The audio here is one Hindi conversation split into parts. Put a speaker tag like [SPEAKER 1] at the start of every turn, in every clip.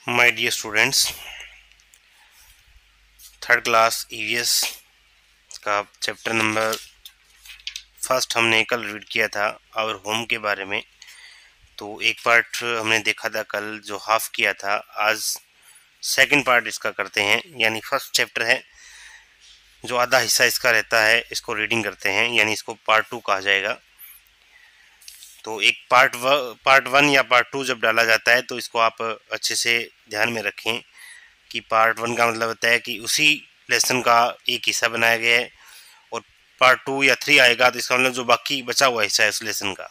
[SPEAKER 1] My dear students, third class EVS का चैप्टर नंबर फर्स्ट हमने कल रीड किया था और होम के बारे में। तो एक पार्ट हमने देखा था कल जो हाफ किया था। आज सेकंड पार्ट इसका करते हैं, यानी फर्स्ट चैप्टर है जो आधा हिस्सा इसका रहता है, इसको रीडिंग करते हैं, यानी इसको पार्ट 2 कहा जाएगा। तो एक पार्ट 1 या पार्ट 2 जब डाला जाता है तो इसको आप अच्छे से ध्यान में रखें कि पार्ट 1 का मतलब होता है कि उसी लेसन का एक हिस्सा बनाया गया है, और पार्ट 2 या 3 आएगा तो इसका मतलब जो बाकी बचा हुआ हिस्सा है उस लेसन का।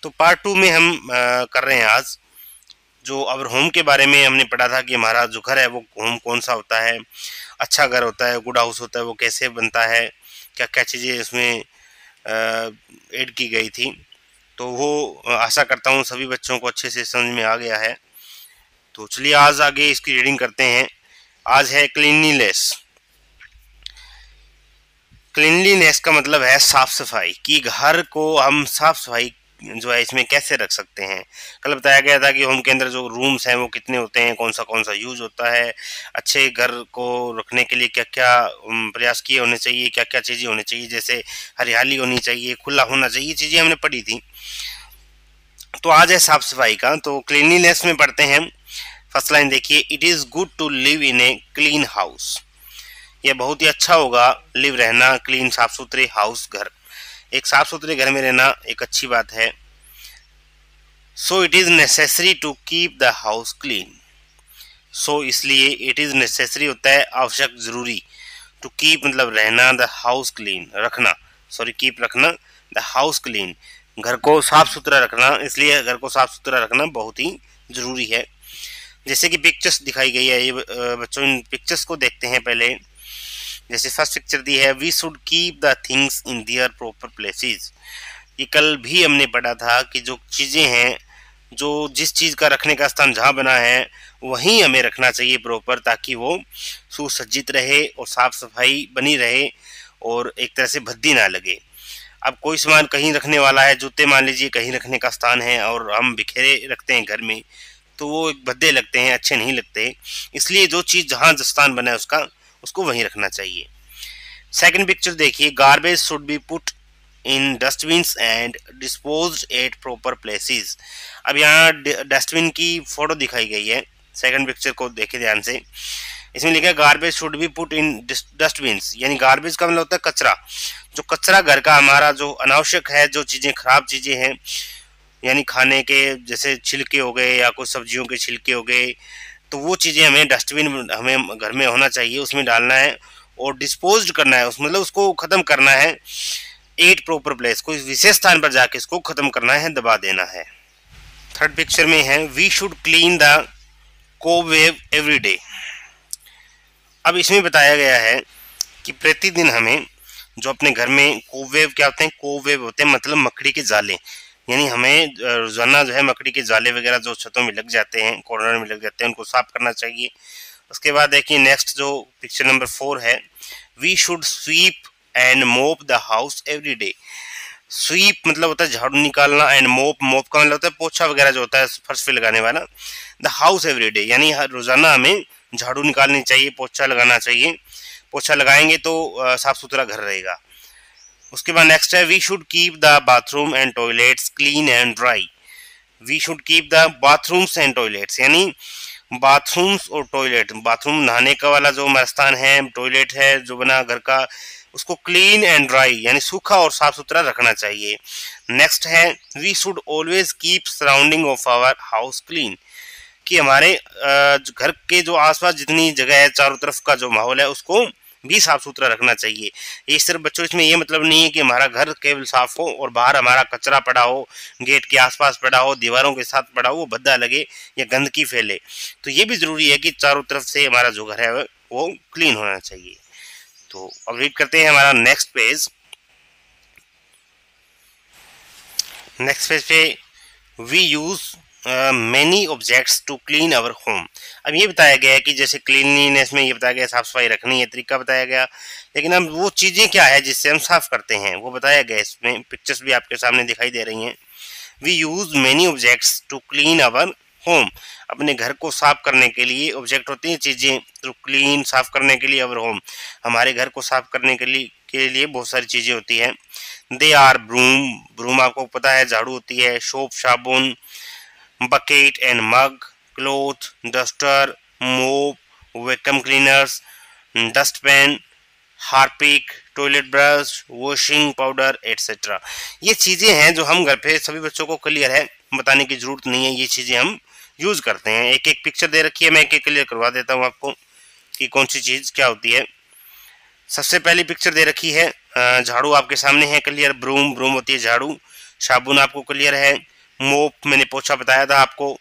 [SPEAKER 1] तो पार्ट 2 में हम कर रहे हैं आज जो अवर होम के बारे में हमने पढ़ा था कि हमारा जो घर है वो होम कौन सा होता है, अच्छा घर होता है, गुड हाउस होता है, वो कैसे बनता है, क्या क्या चीज़ें इसमें ऐड की गई थी। तो वो आशा करता हूँ सभी बच्चों को अच्छे से समझ में आ गया है। तो चलिए आज आगे इसकी रीडिंग करते हैं। आज है क्लीनलीनेस। क्लीनलीनेस का मतलब है साफ सफाई, कि घर को हम साफ सफाई जो है इसमें कैसे रख सकते हैं। कल बताया गया था कि होम के अंदर जो रूम्स हैं वो कितने होते हैं, कौन सा यूज होता है, अच्छे घर को रखने के लिए क्या क्या प्रयास किए होने चाहिए, क्या क्या चीज़ें होनी चाहिए, जैसे हरियाली होनी चाहिए, खुला होना चाहिए, चीज़ें हमने पढ़ी थी। तो आज है साफ सफाई का। तो क्लीनलीनेस में पढ़ते हैं। फर्स्ट लाइन देखिए, it is good to live in a clean house. यह बहुत ही अच्छा होगा लिव रहना, क्लीन साफ सुथरे हाउस घर, एक साफ सुथरे घर में रहना एक अच्छी बात है। So it is necessary to keep the house clean. So इसलिए इट इज नेसेसरी होता है आवश्यक, जरूरी, टू कीप मतलब रहना, द हाउस क्लीन रखना, सॉरी कीप रखना, द हाउस क्लीन घर को साफ सुथरा रखना, इसलिए घर को साफ सुथरा रखना बहुत ही जरूरी है। जैसे कि पिक्चर्स दिखाई गई है, ये बच्चों इन पिक्चर्स को देखते हैं पहले। जैसे फर्स्ट पिक्चर दी है, we should keep the things in their proper places. ये कल भी हमने पढ़ा था कि जो चीज़ें हैं, जो जिस चीज़ का रखने का स्थान जहाँ बना है वहीं हमें रखना चाहिए प्रॉपर, ताकि वो सुसज्जित रहे और साफ सफाई बनी रहे और एक तरह से भद्दी ना लगे। अब कोई सामान कहीं रखने वाला है, जूते मान लीजिए कहीं रखने का स्थान है और हम बिखेरे रखते हैं घर में, तो वो एक भद्दे लगते हैं, अच्छे नहीं लगते। इसलिए जो चीज़ जहाँ स्थान बना है उसको वहीं रखना चाहिए। सेकंड पिक्चर देखिए, garbage should be put in dustbins and disposed at proper places. अब यहाँ डस्टबिन की फोटो दिखाई गई है, सेकंड पिक्चर को देखे ध्यान से। इसमें लिखा है garbage should be put in dustbins, यानी गार्बेज का मतलब होता है कचरा। जो कचरा घर का हमारा जो अनावश्यक है, जो चीज़ें खराब चीज़ें हैं, यानी खाने के जैसे छिलके हो गए या कुछ सब्जियों के छिलके हो गए, तो वो चीज़ें हमें डस्टबिन हमें घर में होना चाहिए, उसमें डालना है और डिस्पोज्ड करना है, उस मतलब उसको ख़त्म करना है। एट प्रॉपर प्लेस, कोई विशेष स्थान पर जाके इसको ख़त्म करना है, दबा देना है। थर्ड पिक्चर में है, we should clean the cobweb every day. अब इसमें बताया गया है कि प्रतिदिन हमें जो अपने घर में कोवेव, क्या होते हैं कोवेव होते हैं मतलब मकड़ी के जाले, यानी हमें रोजाना जो है मकड़ी के जाले वगैरह जो छतों में लग जाते हैं, कॉर्नर में लग जाते हैं, उनको साफ करना चाहिए। उसके बाद देखिए नेक्स्ट जो पिक्चर नंबर 4 है, we should sweep and mop the house every day. Sweep मतलब होता है झाड़ू निकालना, एंड मोप, मोप का मतलब होता है पोछा वगैरह जो होता है फर्श पे लगाने वाला। द हाउस एवरी डे यानी हर रोजाना हमें झाड़ू निकालनी चाहिए, पोछा लगाना चाहिए। पोछा लगाएंगे तो साफ सुथरा घर रहेगा। उसके बाद नेक्स्ट है, we should keep the bathroom and toilets clean and dry. We should keep the bathrooms and toilets, यानी बाथरूम्स और टॉयलेट, बाथरूम नहाने का वाला जो हमारा स्थान है, टॉयलेट है जो बना घर का, उसको क्लीन एंड ड्राई यानी सूखा और साफ सुथरा रखना चाहिए। नेक्स्ट है, we should always keep surrounding of our house clean, कि हमारे घर के जो आसपास जितनी जगह है, चारों तरफ का जो माहौल है उसको भी साफ सुथरा रखना चाहिए। ये सिर्फ बच्चों इसमें ये मतलब नहीं है कि हमारा घर केवल साफ हो और बाहर हमारा कचरा पड़ा हो, गेट के आसपास पड़ा हो, दीवारों के साथ पड़ा हो, वो भद्दा लगे या गंदगी फैले। तो ये भी जरूरी है कि चारों तरफ से हमारा जो घर है वो क्लीन होना चाहिए। तो अब रीड करते हैं हमारा नेक्स्ट पेज। नेक्स्ट पेज पे, we use many objects to clean our home. अब ये बताया गया है कि जैसे क्लीनलीनेस में ये बताया गया साफ सफाई रखनी है, तरीका बताया गया, लेकिन अब वो चीज़ें क्या है जिससे हम साफ करते हैं वो बताया गया। इसमें पिक्चर्स भी आपके सामने दिखाई दे रही हैं। We use many objects to clean our home, अपने घर को साफ करने के लिए। ऑब्जेक्ट होती हैं चीज़ें, तो क्लीन साफ करने के लिए, और होम हमारे घर को साफ करने के लिए बहुत सारी चीज़ें होती हैं। दे आर ब्रूम, ब्रूम आपको पता है झाड़ू होती है, सोप साबुन, bucket and mug, cloth, duster, mop, vacuum cleaners, dustpan, Harpic, toilet brush, washing powder etcetera. ये चीज़ें हैं जो हम घर पे सभी बच्चों को क्लियर है, बताने की ज़रूरत नहीं है, ये चीज़ें हम यूज़ करते हैं। एक एक पिक्चर दे रखी है, मैं एक एक क्लियर करवा देता हूँ आपको कि कौन सी चीज़ क्या होती है। सबसे पहली पिक्चर दे रखी है, झाड़ू आपके सामने है क्लियर, ब्रूम, ब्रूम होती है झाड़ू, साबुन आपको क्लियर है, मोप मैंने पोछा बताया था आपको।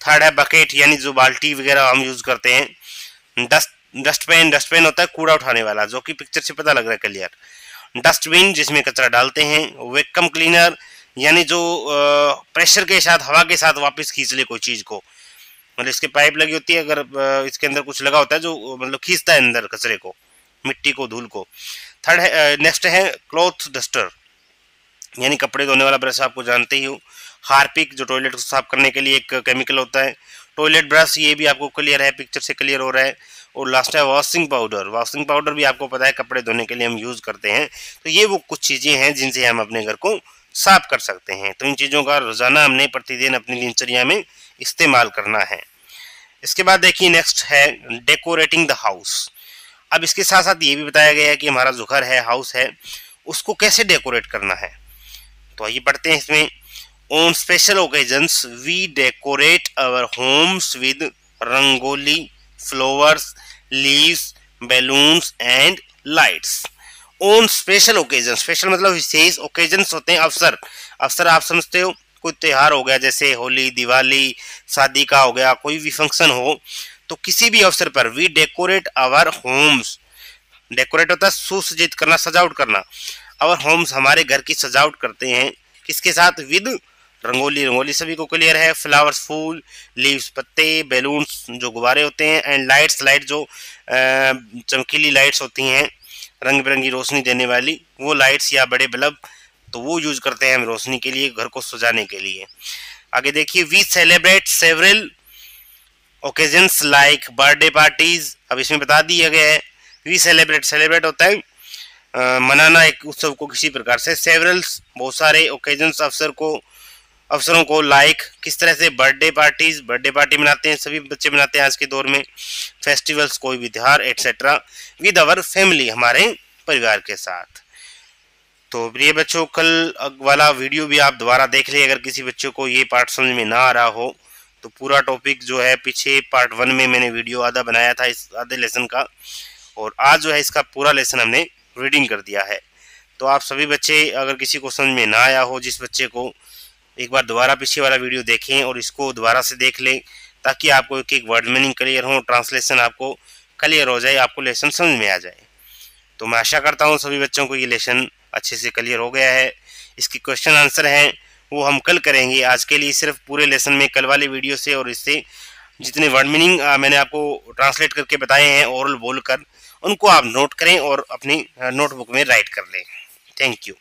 [SPEAKER 1] थर्ड है बकेट, यानी जो बाल्टी वगैरह हम यूज़ करते हैं। डस्टबिन, डस्टबिन होता है कूड़ा उठाने वाला, जो कि पिक्चर से पता लग रहा है क्लियर। डस्टबिन जिसमें कचरा डालते हैं। वैक्यूम क्लीनर, यानी जो प्रेशर के साथ, हवा के साथ वापस खींच ले कोई चीज़ को, मतलब इसके पाइप लगी होती है, अगर इसके अंदर कुछ लगा होता है जो मतलब खींचता है अंदर कचरे को, मिट्टी को, धूल को। थर्ड है, नेक्स्ट है क्लॉथ डस्टर, यानी कपड़े धोने वाला ब्रश, आपको जानते ही हो। हार्पिक, जो टॉयलेट को साफ करने के लिए एक केमिकल होता है। टॉयलेट ब्रश, ये भी आपको क्लियर है, पिक्चर से क्लियर हो रहा है। और लास्ट है वॉशिंग पाउडर, वॉशिंग पाउडर भी आपको पता है कपड़े धोने के लिए हम यूज़ करते हैं। तो ये वो कुछ चीज़ें हैं जिनसे हम अपने घर को साफ कर सकते हैं। तो इन चीज़ों का रोज़ाना हमने प्रतिदिन अपनी दिनचर्या में इस्तेमाल करना है। इसके बाद देखिए नेक्स्ट है डेकोरेटिंग द हाउस। अब इसके साथ साथ ये भी बताया गया है कि हमारा जो घर है, हाउस है, उसको कैसे डेकोरेट करना है। तो आइए पढ़ते हैं इसमें। On special occasions we decorate our homes with rangoli, flowers, leaves, balloons and lights. On special occasion, special मतलब विशेष, ओकेजन्स होते हैं अवसर। अवसर आप समझते हो, कोई त्योहार हो गया जैसे होली, दिवाली, शादी का हो गया, कोई भी फंक्शन हो, तो किसी भी अवसर पर we decorate our homes. Decorate होता है सुसज्जित करना, सजावट करना। आवर होम्स, हमारे घर की सजावट करते हैं, किसके साथ? विद रंगोली, रंगोली सभी को क्लियर है, फ्लावर्स फूल, लीव्स पत्ते, बैलून्स जो गुब्बारे होते हैं, एंड लाइट्स, लाइट जो चमकीली लाइट्स होती हैं, रंग बिरंगी रोशनी देने वाली, वो लाइट्स या बड़े बल्ब, तो वो यूज करते हैं हम रोशनी के लिए, घर को सजाने के लिए। आगे देखिए, we celebrate several occasions like birthday parties. अब इसमें बता दिया गया है, वी सेलिब्रेट, सेलिब्रेट होता है मनाना एक उत्सव को किसी प्रकार से, सेवरल्स बहुत सारे, ओकेजन्स अवसरों को, लाइक किस तरह से, बर्थडे पार्टीज, बर्थडे पार्टी मनाते हैं, सभी बच्चे मनाते हैं आज के दौर में, फेस्टिवल्स कोई भी त्योहार एटसेट्रा, विद आवर फैमिली, हमारे परिवार के साथ। तो प्रिय बच्चों, कल वाला वीडियो भी आप दोबारा देख लें, अगर किसी बच्चों को ये पार्ट समझ में ना आ रहा हो तो पूरा टॉपिक जो है पीछे पार्ट 1 में मैंने वीडियो आधा बनाया था इस आधे लेसन का, और आज जो है इसका पूरा लेसन हमने रीडिंग कर दिया है। तो आप सभी बच्चे, अगर किसी को समझ में ना आया हो, जिस बच्चे को, एक बार दोबारा पीछे वाला वीडियो देखें और इसको दोबारा से देख लें, ताकि आपको एक एक वर्ड मीनिंग क्लियर हो, ट्रांसलेशन आपको क्लियर हो जाए, आपको लेसन समझ में आ जाए। तो मैं आशा करता हूँ सभी बच्चों को ये लेसन अच्छे से क्लियर हो गया है। इसकी क्वेश्चन आंसर हैं वो हम कल करेंगे। आज के लिए सिर्फ पूरे लेसन में कल वाले वीडियो से और इससे जितने वर्ड मीनिंग मैंने आपको ट्रांसलेट करके बताए हैं ओरल बोलकर, उनको आप नोट करें और अपनी नोटबुक में राइट कर लें। Thank you.